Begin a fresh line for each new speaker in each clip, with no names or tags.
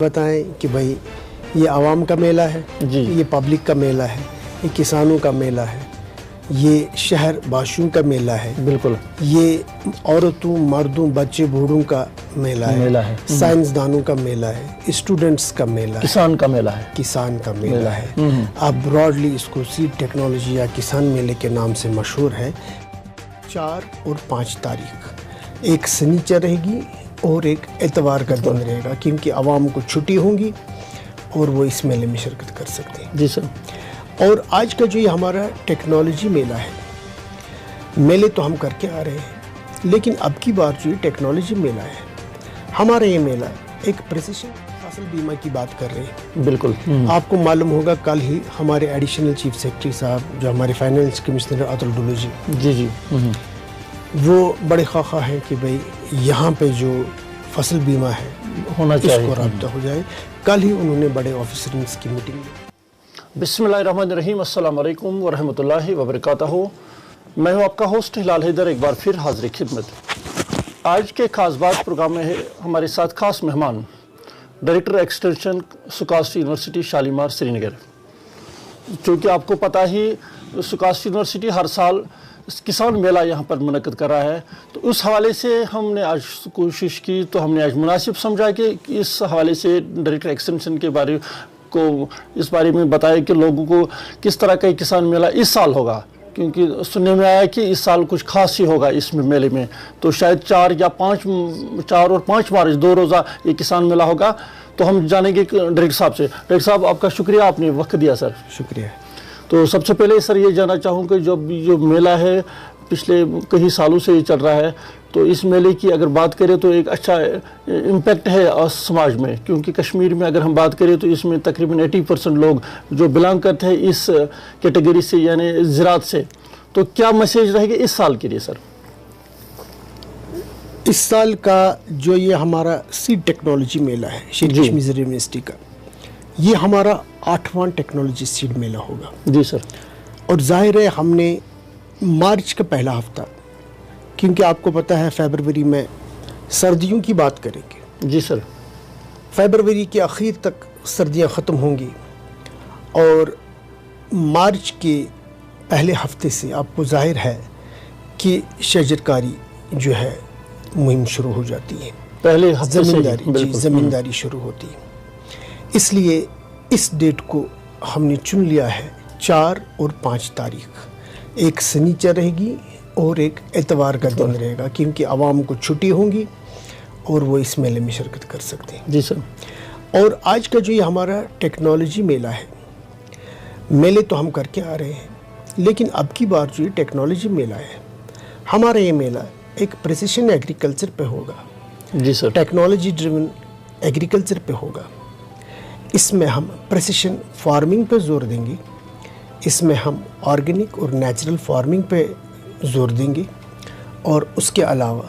بتائیں کہ بھائی یہ عوام کا میلہ ہے
جی،
یہ پبلک کا میلہ ہے، یہ کسانوں کا میلہ ہے، یہ شہر باشوں کا میلہ ہے،
بالکل
یہ عورتوں مردوں بچے بوڑھوں کا میلہ ہے، سائنسدانوں کا میلہ ہے، اسٹوڈنٹس کا میلہ ہے،
کسان کا میلہ ہے،
کسان کا میلہ ہے۔ اب براڈلی اس کو سیڈ ٹیکنالوجی یا کسان میلے کے نام سے مشہور ہے۔ 4 اور 5 تاریخ ایک سنیچر رہے گی اور ایک اتوار کا دن رہے گا، کیونکہ عوام کو چھٹی ہوں گی اور وہ اس میلے میں شرکت کر سکتے ہیں۔
جی سر۔
اور آج کا جو یہ ہمارا ٹیکنالوجی میلہ ہے، میلے تو ہم کر کے آ رہے ہیں، لیکن اب کی بار جو یہ ٹیکنالوجی میلہ ہے، ہمارا یہ میلہ ایک پریسیشن فصل بیمہ کی بات کر رہے ہیں۔
بالکل
آپ کو معلوم ہوگا کل ہی ہمارے ایڈیشنل چیف سیکرٹری صاحب جو ہمارے فائنانس کمشنر عطل ڈولو
جی
وہ بڑے خواہاں ہیں کہ بھئی یہاں پہ جو فصل بیمہ ہے
ہونا
اس
چاہیے،
کو رابطہ ہو جائے۔ کل ہی انہوں نے بڑے آفیسرز کی میٹنگ لی۔
بسم اللہ الرحمن الرحیم، السلام علیکم ورحمۃ اللہ وبرکاتہ۔ میں ہوں آپ کا ہوسٹ ہلال حیدر، ایک بار پھر حاضر خدمت۔ آج کے خاص بات پروگرام میں ہے ہمارے ساتھ خاص مہمان ڈائریکٹر ایکسٹینشن سکاسٹی یونیورسٹی شالیمار سری نگر۔ چونکہ آپ کو پتہ ہی سکاسٹی یونیورسٹی ہر سال کسان میلہ یہاں پر منعقد کر رہا ہے، تو اس حوالے سے ہم نے آج کوشش کی، تو ہم نے آج مناسب سمجھا کہ اس حوالے سے ڈائریکٹر ایکسٹینشن کے بارے کو اس بارے میں بتائے کہ لوگوں کو کس طرح کا کسان میلہ اس سال ہوگا، کیونکہ سننے میں آیا کہ اس سال کچھ خاص ہی ہوگا اس میلے میں، تو شاید 4 اور 5 مارچ 2 روزہ یہ کسان میلہ ہوگا۔ تو ہم جانیں گے ڈائریکٹر صاحب سے۔ ڈائریکٹر صاحب آپ کا شکریہ، آپ نے وقت دیا سر۔
شکریہ۔
تو سب سے پہلے سر یہ جاننا چاہوں کہ جو میلہ ہے پچھلے کئی سالوں سے یہ چل رہا ہے، تو اس میلے کی اگر بات کریں تو ایک اچھا امپیکٹ ہے سماج میں، کیونکہ کشمیر میں اگر ہم بات کریں تو اس میں تقریباً 80% لوگ جو بلانگ کرتے ہیں اس کیٹیگری سے، یعنی زراعت سے۔ تو کیا میسیج رہے گا اس سال کے لیے سر؟
اس سال کا جو یہ ہمارا سیڈ ٹیکنالوجی میلہ ہے شیر کشمیر یونیورسٹی کا، یہ ہمارا 8واں ٹیکنالوجی سیڈ میلہ ہوگا۔
جی سر۔
اور ظاہر ہے ہم نے مارچ کا پہلا ہفتہ، کیونکہ آپ کو پتہ ہے فیبروری میں سردیوں کی بات کریں گے۔
جی سر۔
فیبروری کے آخر تک سردیاں ختم ہوں گی، اور مارچ کے پہلے ہفتے سے آپ کو ظاہر ہے کہ شجرکاری جو ہے مہم شروع ہو جاتی ہے،
پہلے ہفتے سے
زمینداری شروع ہوتی ہے۔ اس لیے اس ڈیٹ کو ہم نے چن لیا ہے 4 اور 5 تاریخ ایک سنیچر رہے گی اور ایک اتوار کا دن رہے گا، کیونکہ عوام کو چھٹی ہوں گی اور وہ اس میلے میں شرکت کر سکتے ہیں۔
جی سر۔
اور آج کا جو یہ ہمارا ٹیکنالوجی میلہ ہے، میلے تو ہم کر کے آ رہے ہیں، لیکن اب کی بار جو یہ ٹیکنالوجی میلہ ہے، ہمارا یہ میلہ ایک پریسیشن ایگریکلچر پہ ہوگا۔
جی سر۔
ٹیکنالوجی ڈریون ایگریکلچر پہ ہوگا۔ اس میں ہم پریسیشن فارمنگ پہ زور دیں گے، اس میں ہم آرگینک اور نیچرل فارمنگ پہ زور دیں گے، اور اس کے علاوہ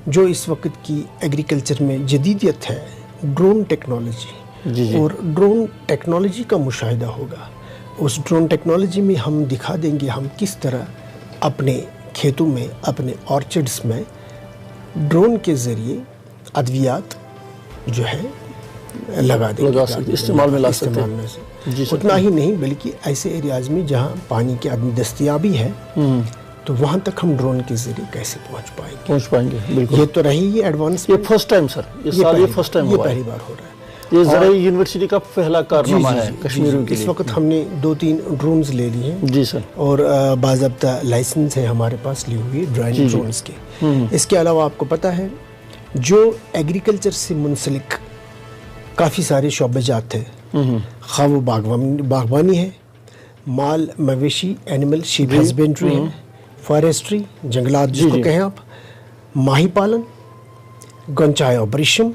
جو اس وقت کی ایگریکلچر میں جدیدیت ہے، ڈرون ٹیکنالوجی، اور ڈرون ٹیکنالوجی کا مشاہدہ ہوگا۔ اس ڈرون ٹیکنالوجی میں ہم دکھا دیں گے ہم کس طرح اپنے کھیتوں میں، اپنے آرچڈز میں ڈرون کے ذریعے ادویات جو ہے لگا دیں گے،
استعمال میں لا سکتے ہیں۔
اتنا ہی نہیں بلکہ ایسے ایریاز میں جہاں پانی کی عدم دستیابی ہے، تو وہاں تک ہم ڈرون کے ذریعے کیسے پہنچ پائیں گے۔
بالکل۔
یہ تو رہی ہی ایڈوانس،
یہ فرسٹ ٹائم سر، یہ فرسٹ ٹائم
یہ پہلی بار ہو رہا ہے۔
یہ زرعی یونیورسٹی کا پہلا کارنامہ ہے کشمیر کے لیے۔
اس وقت ہم نے 2-3 ڈرونز لے لی ہیں۔
جی سر۔
اور باضابطہ لائسنس ہے ہمارے پاس لی ہوئی ڈرائنگ ڈرونز کے۔ اس کے علاوہ آپ کو پتہ ہے جو ایگریکلچر سے منسلک کافی سارے شعبے جات ہیں، خواہ وہ باغبانی ہے، مال مویشی اینیمل شیپ ہسبینڈری ہے، فارسٹری جنگلات جس کو کہیں آپ، ماہی پالن، گنچائے آپریشن،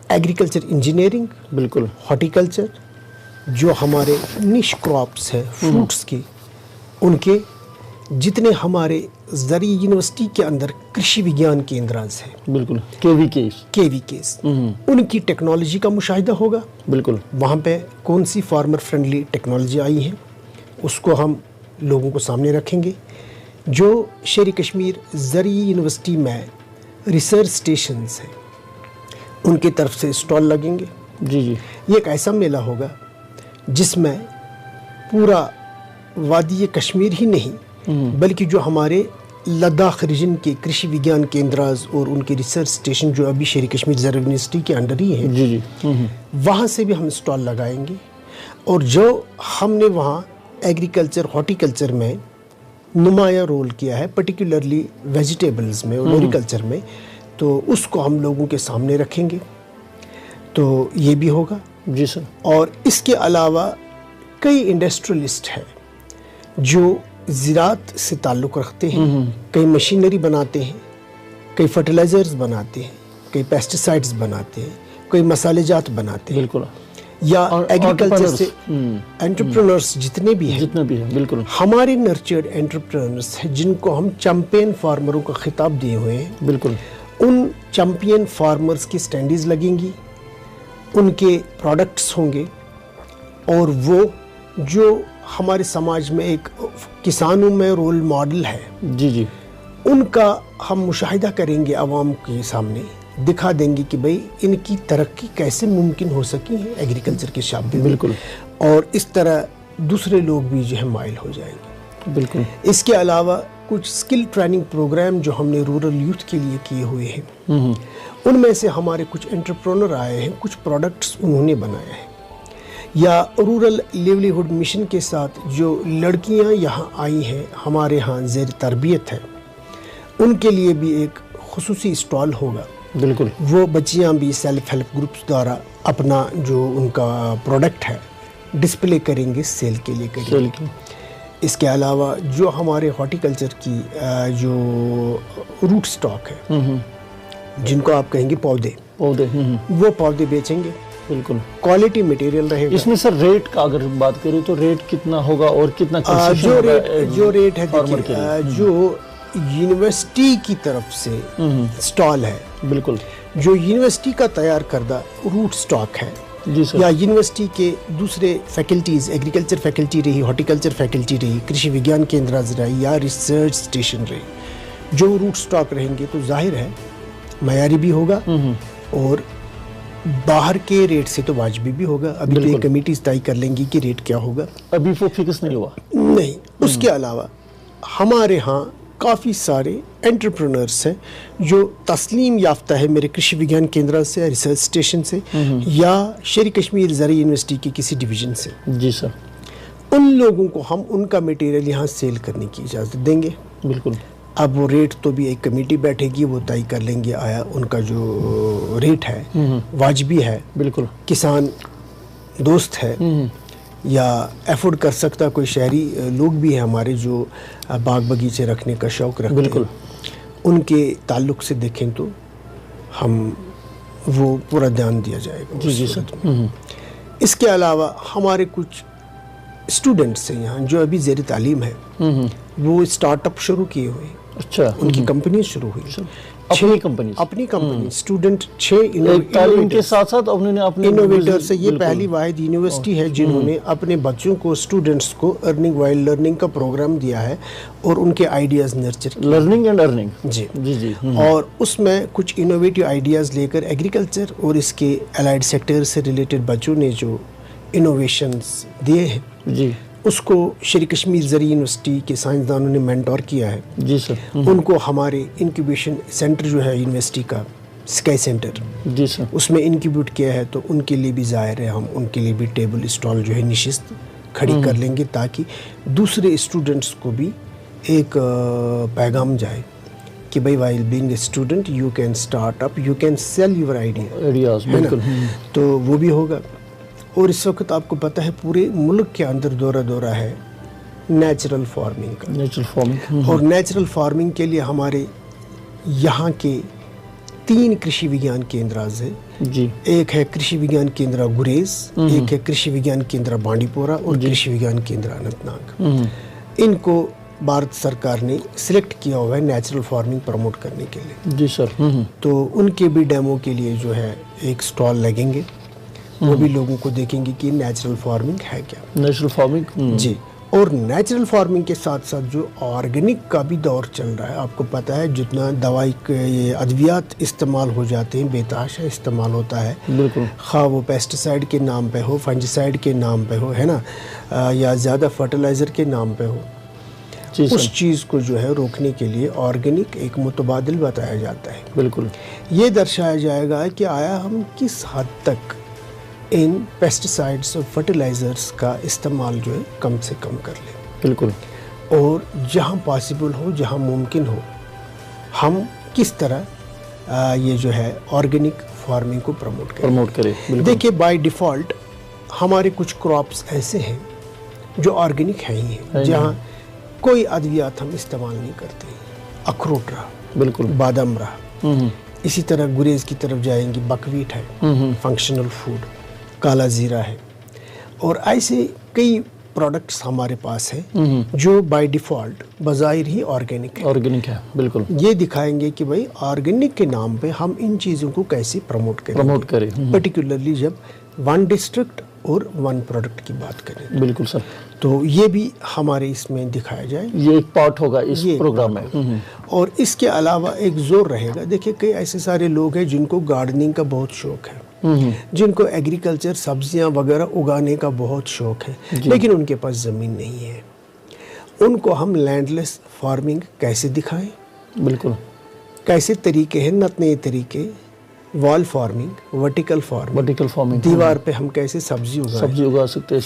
ایگریکلچر انجینئرنگ،
بالکل،
ہارٹیکلچر، جو ہمارے نش کراپس ہے فروٹس کے، ان کے جتنے ہمارے زرعی یونیورسٹی کے اندر کرشی وگیان کیندراز ہیں،
بالکل، کے وی کیس،
ان کی ٹیکنالوجی کا مشاہدہ ہوگا۔
بالکل،
وہاں پہ کون سی فارمر فرینڈلی ٹیکنالوجی آئی ہے اس کو ہم لوگوں کو سامنے رکھیں گے۔ جو شیر کشمیر زرعی یونیورسٹی میں ریسرچ سٹیشنز ہیں، ان کی طرف سے اسٹال لگیں گے.
جی جی.
یہ ایک ایسا میلہ ہوگا جس میں پورا وادی کشمیر ہی نہیں بلکہ جو ہمارے لداخ ریجن کے کرشی وگیان کیندراز اور ان کے ریسرچ اسٹیشن جو ابھی شیر کشمیر زرعی یونیورسٹی کے انڈر ہی ہیں,
جی جی.
وہاں سے بھی ہم اسٹال لگائیں گے. اور جو ہم نے وہاں ایگریکلچر ہارٹیکلچر میں نمایاں رول کیا ہے, پرٹیکولرلی ویجیٹیبلز میں اور ایگریکلچر میں, تو اس کو ہم لوگوں کے سامنے رکھیں گے. تو یہ بھی ہوگا.
جی سر.
اور اس کے علاوہ کئی انڈسٹریلسٹ ہیں جو زراعت سے تعلق رکھتے ہیں, کئی مشینری بناتے ہیں, کئی فرٹیلائزرز بناتے ہیں, کئی پیسٹیسائڈز بناتے ہیں, کئی مسالے جات بناتے ہیں.
بالکل.
یا ایگریکلچر سے انٹرپرینرز جتنے بھی ہیں,
بالکل
ہمارے نرچرڈ انٹرپرینرز ہیں جن کو ہم چیمپئن فارمروں کا خطاب دیے ہوئے ہیں.
بالکل.
ان چیمپئن فارمرز کی سٹینڈیز لگیں گی, ان کے پروڈکٹس ہوں گے, اور وہ جو ہمارے سماج میں ایک کسانوں میں رول ماڈل ہے,
جی جی,
ان کا ہم مشاہدہ کریں گے, عوام کے سامنے دکھا دیں گے کہ بھئی ان کی ترقی کیسے ممکن ہو سکی ہے ایگریکلچر کے شعبے میں.
بالکل.
اور اس طرح دوسرے لوگ بھی جو ہے مائل ہو جائیں گے.
بالکل.
اس کے علاوہ کچھ اسکل ٹریننگ پروگرام جو ہم نے رورل یوتھ کے لیے کیے ہوئے ہیں, ان میں سے ہمارے کچھ انٹرپرونر آئے ہیں, کچھ پروڈکٹس انہوں نے بنائے ہیں. یا رورل لیولیہوڈ مشن کے ساتھ جو لڑکیاں یہاں آئی ہیں, ہمارے ہاں زیر تربیت ہیں, ان کے لیے بھی ایک خصوصی اسٹال ہوگا.
بالکل.
وہ بچیاں بھی سیلف ہیلپ گروپس دوارا اپنا جو ان کا پروڈکٹ ہے ڈسپلے کریں گے, سیل کے لیے کریں گے. اس کے علاوہ جو ہمارے ہارٹیکلچر کی جو روٹ سٹاک ہے, جن کو آپ کہیں گے پودے, وہ پودے بیچیں گے.
بالکل.
کوالٹی مٹیریل رہے گا.
اس میں سر ریٹ کا اگر بات کریں تو ریٹ کتنا ہوگا اور کتنا
جو ریٹ ہے دیکھیں, جو یونیورسٹی کی طرف سے سٹال ہے,
بالکل,
جو یونیورسٹی کا تیار کردہ روٹ سٹاک ہے, یا یونیورسٹی کے دوسرے فیکلٹیز, ایگریکلچر فیکلٹی رہی, ہارٹیکلچر فیکلٹی رہی, کرشی وگیان کیندراز رہی, یا ریسرچ اسٹیشن رہی, جو روٹ سٹاک رہیں گے تو ظاہر ہے معیاری بھی ہوگا اور باہر کے ریٹ سے تو واجبی بھی ہوگا. ابھی تو یہ کمیٹیز طے کر لیں گی کہ ریٹ کیا ہوگا,
ابھی وہ فکس نہیں ہوا.
نہیں. اس کے علاوہ ہمارے ہاں کافی سارے انٹرپرینرز ہیں جو تسلیم یافتہ ہے میرے کرشی وگیان کیندرا سے, ریسرچ اسٹیشن سے, یا شیر کشمیر زرعی یونیورسٹی کے کسی ڈویژن سے.
جی سر.
ان لوگوں کو ہم ان کا میٹیریل یہاں سیل کرنے کی اجازت دیں گے.
بالکل.
اب وہ ریٹ تو بھی ایک کمیٹی بیٹھے گی, وہ طے کر لیں گے آیا ان کا جو ریٹ ہے واجبی ہے, بالکل کسان دوست ہے, یا ایفورڈ کر سکتا کوئی شہری لوگ بھی ہیں ہمارے جو باغ بگیچے رکھنے کا شوق رکھتے ہیں. بالکل. ان کے تعلق سے دیکھیں تو ہم وہ پورا دھیان دیا جائے گا.
جی جی سر.
اس کے علاوہ ہمارے کچھ اسٹوڈنٹس ہیں یہاں جو ابھی زیر تعلیم ہے, وہ اسٹارٹ اپ شروع کیے ہوئے ہیں.
اچھا.
ان کی کمپنی شروع ہوئی, اپنی کمپنی. اسٹوڈنٹ 6
تعلیم کے ساتھ ساتھ انہوں نے اپنے
انوویٹر سے, یہ پہلی واحد یونیورسٹی ہے جنہوں نے اپنے بچوں کو, اسٹوڈنٹس کو ارننگ وائل لرننگ کا پروگرام دیا ہے اور ان کے آئیڈیاز نرچر کیا.
Learning and earning.
جی جی جی. اور اس میں کچھ انوویٹیو آئیڈیاز لے کر ایگریکلچر اور اس کے الائڈ سیکٹر سے ریلیٹڈ بچوں نے جو انوویشنز دیے ہیں, جی, اس کو شری کشمیر زرعی یونیورسٹی کے سائنسدانوں نے مینٹور کیا ہے.
جی سر.
ان کو ہمارے انکیوبیشن سینٹر جو ہے یونیورسٹی کا, اسکائی سینٹر,
جی سر,
اس میں انکیوبیٹ کیا ہے. تو ان کے لیے بھی ظاہر ہے ہم ان کے لیے بھی ٹیبل اسٹال جو ہے نشست کھڑی کر لیں گے, تاکہ دوسرے اسٹوڈنٹس کو بھی ایک پیغام جائے کہ بھائی while being a student you can start up, you can sell your ideas. بالکل. تو وہ بھی ہوگا. اور اس وقت آپ کو پتہ ہے پورے ملک کے اندر دورہ ہے نیچرل فارمنگ کا.
Natural farming.
اور نیچرل فارمنگ کے لیے ہمارے یہاں کے 3 کرشی وگیان کیندراز ہیں. جی. ایک ہے کرشی وگیان کیندرا گریز, ایک ہے کرشی وگیان کیندرا بانڈی پورہ, اور کرشی وگیان کیندرا اننت ناگ. ان کو بھارت سرکار نے سلیکٹ کیا ہوا ہے نیچرل فارمنگ پروموٹ کرنے کے لیے.
جی سر.
تو ان کے بھی ڈیمو کے لیے جو ہے ایک سٹال لگیں گے, وہ بھی لوگوں کو دیکھیں گے کہ نیچرل فارمنگ ہے کیا.
Natural farming.
جی. اور نیچرل فارمنگ کے ساتھ ساتھ جو آرگینک کا بھی دور چل رہا ہے. آپ کو پتہ ہے جتنا دوائی کے یہ ادویات استعمال ہو جاتے ہیں، بے تحاشا استعمال ہوتا ہے،
بالکل،
خواہ وہ پیسٹیسائڈ کے نام پہ ہو، فنجیسائڈ کے نام پہ ہو، ہے نا، یا زیادہ فرٹیلائزر کے نام پہ ہو. اس چیز کو جو ہے روکنے کے لیے آرگینک ایک متبادل بتایا جاتا ہے.
بالکل،
یہ درشایا جائے گا کہ آیا ہم کس حد تک ان پیسٹیسائڈس اور فرٹیلائزرز کا استعمال جو ہے کم سے کم کر لیں.
بالکل،
اور جہاں پاسبل ہو، جہاں ممکن ہو، ہم کس طرح یہ جو ہے آرگینک فارمنگ کو پروموٹ کریں. دیکھیے بائی ڈیفالٹ ہمارے کچھ کراپس ایسے ہیں جو آرگینک ہیں ہی ہیں، جہاں کوئی ادویات ہم استعمال نہیں کرتے. اخروٹ رہا،
بالکل،
بادام رہا، اسی طرح گریز کی طرف جائیں گے، بکویٹ ہے، فنکشنل فوڈ، کالا زیرہ ہے، اور ایسے کئی پروڈکٹس ہمارے پاس ہیں جو بائی ڈیفالٹ بظاہر ہی آرگینک
ہے. بالکل،
یہ دکھائیں گے کہ بھائی آرگینک کے نام پہ ہم ان چیزوں کو کیسے پروموٹ کریں، پرٹیکولرلی جب ون ڈسٹرکٹ اور ون پروڈکٹ کی بات کریں.
بالکل سر،
تو یہ بھی ہمارے اس میں دکھایا جائے،
یہ ایک پارٹ ہوگا اس پروگرام میں.
اور اس کے علاوہ ایک زور رہے گا. دیکھیں کئی ایسے سارے لوگ ہیں جن کو گارڈننگ کا بہت شوق ہے، جن کو ایگریکلچر سبزیاں وغیرہ اگانے کا بہت شوق ہے، لیکن ان کے پاس زمین نہیں ہے. ان کو ہم لینڈ لیس فارمنگ کیسے دکھائیں؟
بالکل،
کیسے طریقے ہیں، نئے طریقے، وال فارمنگ، ورٹیکل فارمنگ، دیوار پہ ہم کیسے سبزی
اگا سکتے ہیں،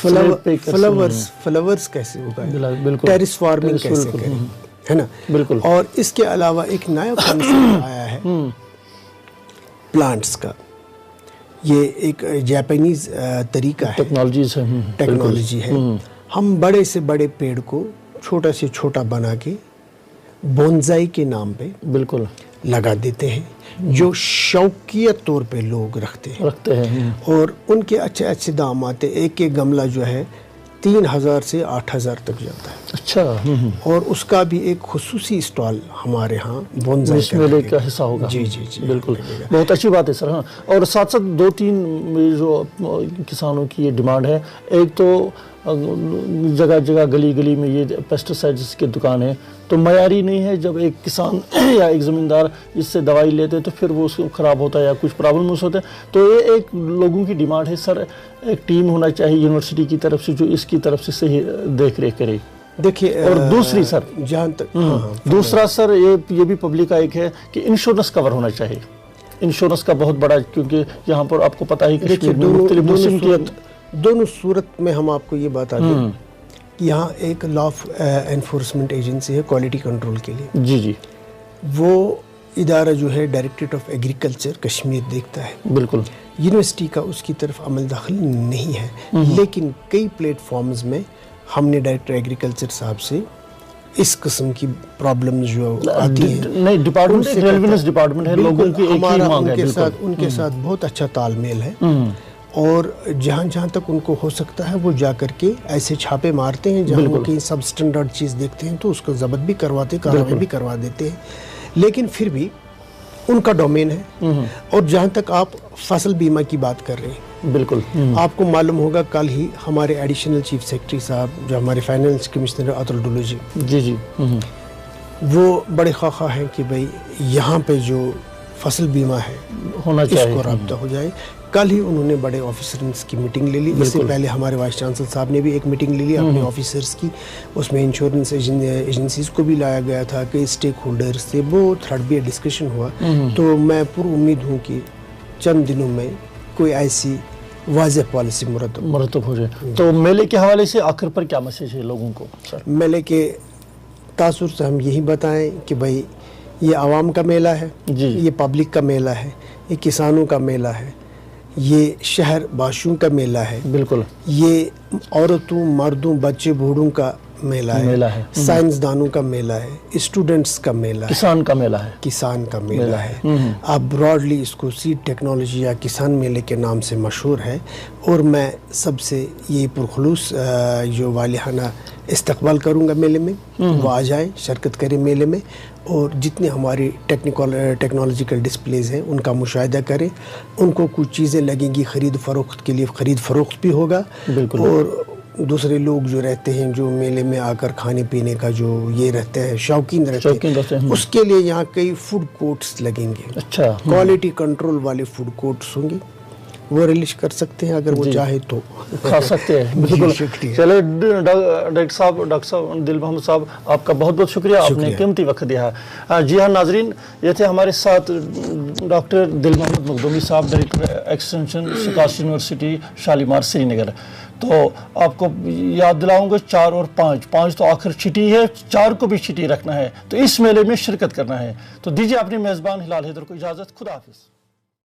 فلاورز کیسے اگائیں، ٹیرس فارمنگ کیسے کریں، ہے نا.
بالکل.
اور اس کے علاوہ ایک نیا کنسپٹ آیا ہے پلانٹس کا. یہ ایک جاپانیز طریقہ ہے، ٹیکنالوجی ہے. ہم بڑے سے بڑے پیڑ کو چھوٹا سے چھوٹا بنا کے بونزائی کے نام پہ
بالکل
لگا دیتے ہیں، جو شوقیت طور پہ لوگ رکھتے ہیں، اور ان کے اچھے اچھے دام آتے. ایک ایک گملہ جو ہے 3000 سے 8000 تک جاتا ہے.
اچھا.
اور اس کا بھی ایک خصوصی اسٹال ہمارے ہاں بونزائی
میلے کا حصہ ہوگا.
جی،
بالکل، بہت اچھی بات ہے سر. ہاں، اور ساتھ ساتھ 2-3 جو کسانوں کی یہ ڈیمانڈ ہے. ایک تو جگہ جگہ گلی گلی میں یہ پیسٹیسائڈز کی دکان ہے، تو معیاری نہیں ہے. جب ایک کسان یا ایک زمیندار اس سے دوائی لیتے تو پھر وہ اس کو خراب ہوتا ہے یا کچھ پرابلمس ہوتے ہیں. تو یہ ایک لوگوں کی ڈیمانڈ ہے سر، ایک ٹیم ہونا چاہیے یونیورسٹی کی طرف سے جو اس کی طرف سے صحیح دیکھ ریکھ کرے.
دیکھیے،
اور دوسری سر،
جہاں تک
دوسرا سر یہ بھی پبلک کا ایک ہے کہ انشورنس کور ہونا چاہیے. انشورنس کا بہت بڑا، کیونکہ یہاں پر آپ کو پتہ ہی کہ
دونوں صورت میں ہم آپ کو یہ بتا دیں کہ یہاں ایک لا آف انفورسمنٹ ایجنسی ہے کوالٹی کنٹرول کے لیے.
جی،
وہ ادارہ جو ہے ڈائریکٹریٹ آف ایگریکلچر کشمیر دیکھتا ہے.
بالکل.
یونیورسٹی کا اس کی طرف عمل دخل نہیں ہے، لیکن کئی پلیٹ فارمز میں ہم نے ڈائریکٹر ایگریکلچر صاحب سے اس قسم کی پرابلمز جو آتی ہیں،
نہیں ڈپارٹمنٹ ریلیونس ڈپارٹمنٹ ہے، لوگوں کی ایک ہی مانگ ہے.
ان کے ساتھ بہت اچھا تال میل ہے، اور جہاں تک ان کو ہو سکتا ہے وہ جا کر کے ایسے چھاپے مارتے ہیں جہاں وہ کہیں سب سٹینڈرڈ چیز دیکھتے ہیں تو اس کو ضبط بھی کرواتے ہیں، کارروائی بھی کروا دیتے ہیں. لیکن پھر بھی ان کا ڈومین ہے. اور جہاں تک آپ فصل بیمہ کی بات کر رہے ہیں،
بالکل
آپ کو معلوم ہوگا کل ہی ہمارے ایڈیشنل چیف سیکرٹری صاحب جو ہمارے فائنانس کمشنر اتل ڈولو جی، وہ بڑے خواہاں ہیں کہ بھئی یہاں پہ جو فصل بیمہ ہے
ہونا چاہیے، اس
کو رابطہ ہو جائے. کل ہی انہوں نے بڑے آفیسرز کی میٹنگ لے لی. اس سے پہلے ہمارے وائس چانسلر صاحب نے بھی ایک میٹنگ لے لی اپنے آفیسرز کی. اس میں انشورنس ایجنسیز کو بھی لایا گیا تھا، کہ اسٹیک ہولڈرز سے بہت تھرڈ بھی ڈسکشن ہوا. تو میں پر امید ہوں کہ چند دنوں میں کوئی ایسی واضح پالیسی مرتب
ہو جائے. تو میلے کے حوالے سے آخر پر کیا میسیج ہے لوگوں کو سر؟
میلے کے تاثر سے ہم یہی بتائیں کہ بھائی یہ عوام کا میلہ ہے، یہ پبلک کا میلہ ہے، یہ کسانوں کا میلہ ہے، یہ شہر باشوں کا میلہ ہے.
بالکل.
یہ عورتوں، مردوں، بچے، بوڑھوں کا میلہ ہے، سائنسدانوں کا میلہ ہے، اسٹوڈنٹس کا میلہ ہے،
کسان کا میلہ ہے،
کسان کا میلہ ہے. آپ براڈلی اس کو سیڈ ٹیکنالوجی یا کسان میلے کے نام سے مشہور ہے. اور میں سب سے یہ پرخلوص جو والہانہ استقبال کروں گا میلے میں، وہ آ جائیں، شرکت کریں میلے میں، اور جتنے ہماری ٹیکنالوجیکل ڈسپلیز ہیں ان کا مشاہدہ کریں. ان کو کچھ چیزیں لگیں گی خرید فروخت کے لیے، خرید فروخت بھی ہوگا. اور دوسرے لوگ جو رہتے ہیں جو میلے میں آ کر کھانے پینے کا جو یہ رہتے ہیں شوقین رہتے ہیں اس کے لیے یہاں کئی فوڈ کورٹس لگیں گے.
اچھا.
کوالٹی کنٹرول والے فوڈ کورٹس ہوں گے, وہ ریلیش کر سکتے ہیں اگر وہ چاہے تو
کھا سکتے ہیں. بالکل. چلے ڈاکٹر صاحب دل محمد صاحب, آپ کا بہت بہت شکریہ, آپ نے قیمتی وقت دیا ہے. جی ہاں ناظرین, یہ تھے ہمارے ساتھ ڈاکٹر دل محمد مخدومی صاحب, director extension SKUAST university Shalimar سری نگر. تو آپ کو یاد دلاؤں گا 4 اور 5 تو آخر چھٹی ہے, 4 کو بھی چھٹی رکھنا ہے, تو اس میلے میں شرکت کرنا ہے. تو دیجیے اپنے میزبان ہلال حیدر کو اجازت. خدا حافظ.